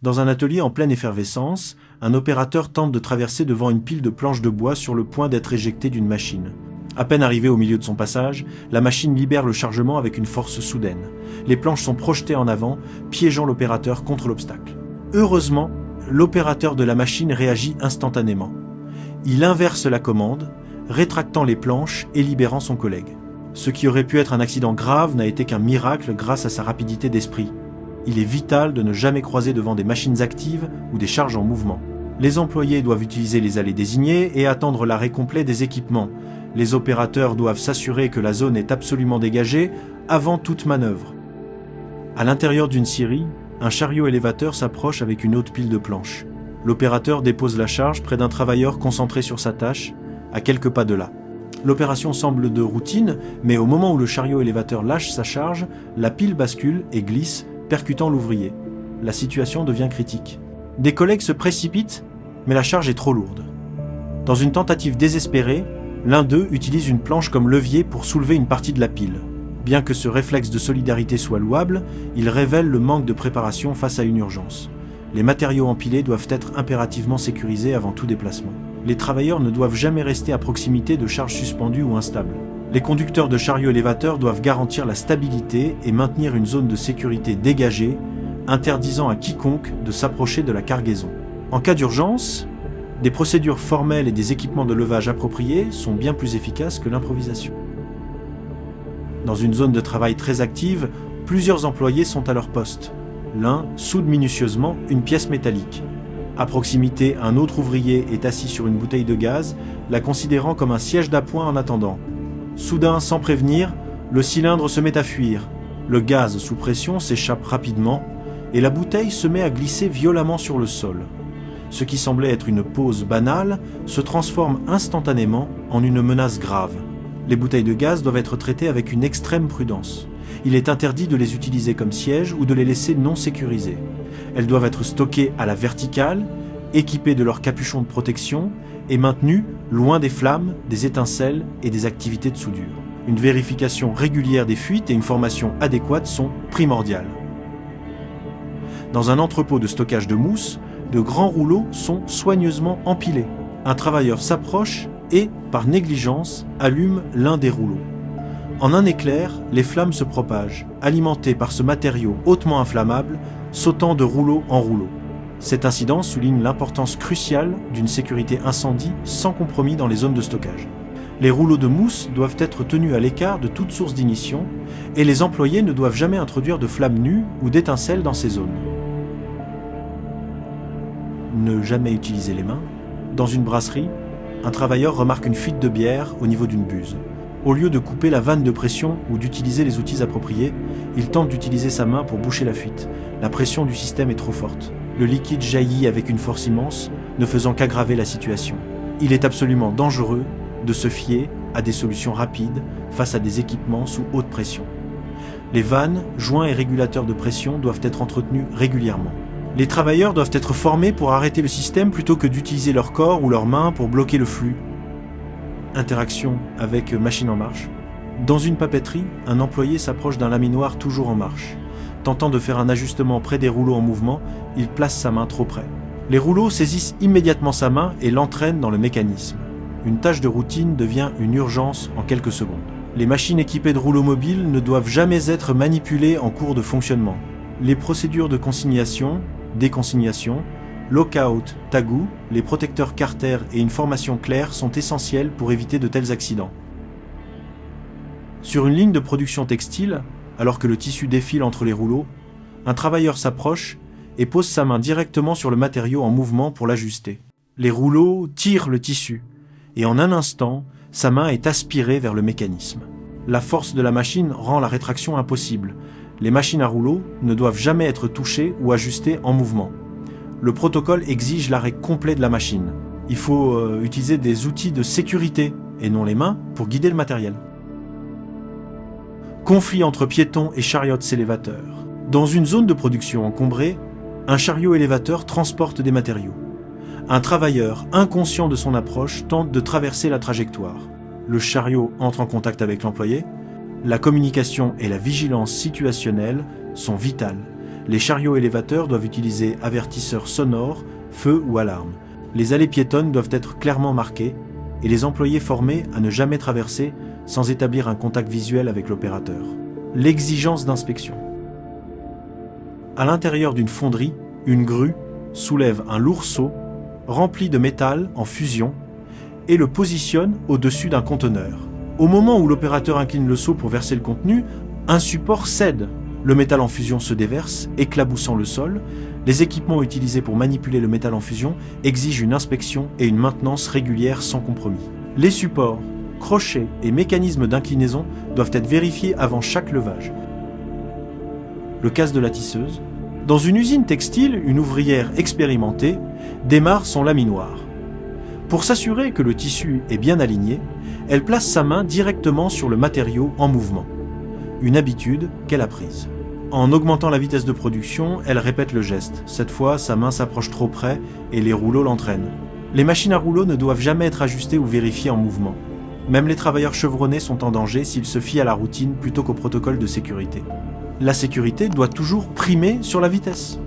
Dans un atelier en pleine effervescence, un opérateur tente de traverser devant une pile de planches de bois sur le point d'être éjecté d'une machine. À peine arrivé au milieu de son passage, la machine libère le chargement avec une force soudaine. Les planches sont projetées en avant, piégeant l'opérateur contre l'obstacle. Heureusement, l'opérateur de la machine réagit instantanément. Il inverse la commande, rétractant les planches et libérant son collègue. Ce qui aurait pu être un accident grave n'a été qu'un miracle grâce à sa rapidité d'esprit. Il est vital de ne jamais croiser devant des machines actives ou des charges en mouvement. Les employés doivent utiliser les allées désignées et attendre l'arrêt complet des équipements. Les opérateurs doivent s'assurer que la zone est absolument dégagée avant toute manœuvre. À l'intérieur d'une scierie, un chariot élévateur s'approche avec une haute pile de planches. L'opérateur dépose la charge près d'un travailleur concentré sur sa tâche, à quelques pas de là. L'opération semble de routine, mais au moment où le chariot élévateur lâche sa charge, la pile bascule et glisse, percutant l'ouvrier. La situation devient critique. Des collègues se précipitent, mais la charge est trop lourde. Dans une tentative désespérée, l'un d'eux utilise une planche comme levier pour soulever une partie de la pile. Bien que ce réflexe de solidarité soit louable, il révèle le manque de préparation face à une urgence. Les matériaux empilés doivent être impérativement sécurisés avant tout déplacement. Les travailleurs ne doivent jamais rester à proximité de charges suspendues ou instables. Les conducteurs de chariots élévateurs doivent garantir la stabilité et maintenir une zone de sécurité dégagée, interdisant à quiconque de s'approcher de la cargaison. En cas d'urgence, des procédures formelles et des équipements de levage appropriés sont bien plus efficaces que l'improvisation. Dans une zone de travail très active, plusieurs employés sont à leur poste. L'un soude minutieusement une pièce métallique. À proximité, un autre ouvrier est assis sur une bouteille de gaz, la considérant comme un siège d'appoint en attendant. Soudain, sans prévenir, le cylindre se met à fuir. Le gaz sous pression s'échappe rapidement et la bouteille se met à glisser violemment sur le sol. Ce qui semblait être une pause banale se transforme instantanément en une menace grave. Les bouteilles de gaz doivent être traitées avec une extrême prudence. Il est interdit de les utiliser comme siège ou de les laisser non sécurisées. Elles doivent être stockées à la verticale, équipées de leur capuchon de protection et maintenues loin des flammes, des étincelles et des activités de soudure. Une vérification régulière des fuites et une formation adéquate sont primordiales. Dans un entrepôt de stockage de mousse, de grands rouleaux sont soigneusement empilés. Un travailleur s'approche et, par négligence, allume l'un des rouleaux. En un éclair, les flammes se propagent, alimentées par ce matériau hautement inflammable, sautant de rouleau en rouleau. Cet incident souligne l'importance cruciale d'une sécurité incendie sans compromis dans les zones de stockage. Les rouleaux de mousse doivent être tenus à l'écart de toute source d'ignition et les employés ne doivent jamais introduire de flammes nues ou d'étincelles dans ces zones. Ne jamais utiliser les mains. Dans une brasserie, un travailleur remarque une fuite de bière au niveau d'une buse. Au lieu de couper la vanne de pression ou d'utiliser les outils appropriés, il tente d'utiliser sa main pour boucher la fuite. La pression du système est trop forte. Le liquide jaillit avec une force immense, ne faisant qu'aggraver la situation. Il est absolument dangereux de se fier à des solutions rapides face à des équipements sous haute pression. Les vannes, joints et régulateurs de pression doivent être entretenus régulièrement. Les travailleurs doivent être formés pour arrêter le système plutôt que d'utiliser leur corps ou leurs mains pour bloquer le flux. Interaction avec machine en marche. Dans une papeterie, un employé s'approche d'un laminoir toujours en marche. Tentant de faire un ajustement près des rouleaux en mouvement, il place sa main trop près. Les rouleaux saisissent immédiatement sa main et l'entraînent dans le mécanisme. Une tâche de routine devient une urgence en quelques secondes. Les machines équipées de rouleaux mobiles ne doivent jamais être manipulées en cours de fonctionnement. Les procédures de consignation, déconsignation, lockout, tagout, les protecteurs Carter et une formation claire sont essentiels pour éviter de tels accidents. Sur une ligne de production textile, alors que le tissu défile entre les rouleaux, un travailleur s'approche et pose sa main directement sur le matériau en mouvement pour l'ajuster. Les rouleaux tirent le tissu et en un instant, sa main est aspirée vers le mécanisme. La force de la machine rend la rétraction impossible. Les machines à rouleaux ne doivent jamais être touchées ou ajustées en mouvement. Le protocole exige l'arrêt complet de la machine. Il faut utiliser des outils de sécurité et non les mains pour guider le matériel. Conflit entre piétons et chariots élévateurs. Dans une zone de production encombrée, un chariot élévateur transporte des matériaux. Un travailleur, inconscient de son approche, tente de traverser la trajectoire. Le chariot entre en contact avec l'employé. La communication et la vigilance situationnelle sont vitales. Les chariots élévateurs doivent utiliser avertisseurs sonores, feu ou alarme. Les allées piétonnes doivent être clairement marquées et les employés formés à ne jamais traverser sans établir un contact visuel avec l'opérateur. L'exigence d'inspection. À l'intérieur d'une fonderie, une grue soulève un lourd seau rempli de métal en fusion et le positionne au-dessus d'un conteneur. Au moment où l'opérateur incline le seau pour verser le contenu, un support cède. Le métal en fusion se déverse, éclaboussant le sol. Les équipements utilisés pour manipuler le métal en fusion exigent une inspection et une maintenance régulière sans compromis. Les supports, crochets et mécanismes d'inclinaison doivent être vérifiés avant chaque levage. Le casse de la tisseuse. Dans une usine textile, une ouvrière expérimentée démarre son laminoir. Pour s'assurer que le tissu est bien aligné, elle place sa main directement sur le matériau en mouvement. Une habitude qu'elle a prise. En augmentant la vitesse de production, elle répète le geste. Cette fois, sa main s'approche trop près et les rouleaux l'entraînent. Les machines à rouleaux ne doivent jamais être ajustées ou vérifiées en mouvement. Même les travailleurs chevronnés sont en danger s'ils se fient à la routine plutôt qu'au protocole de sécurité. La sécurité doit toujours primer sur la vitesse.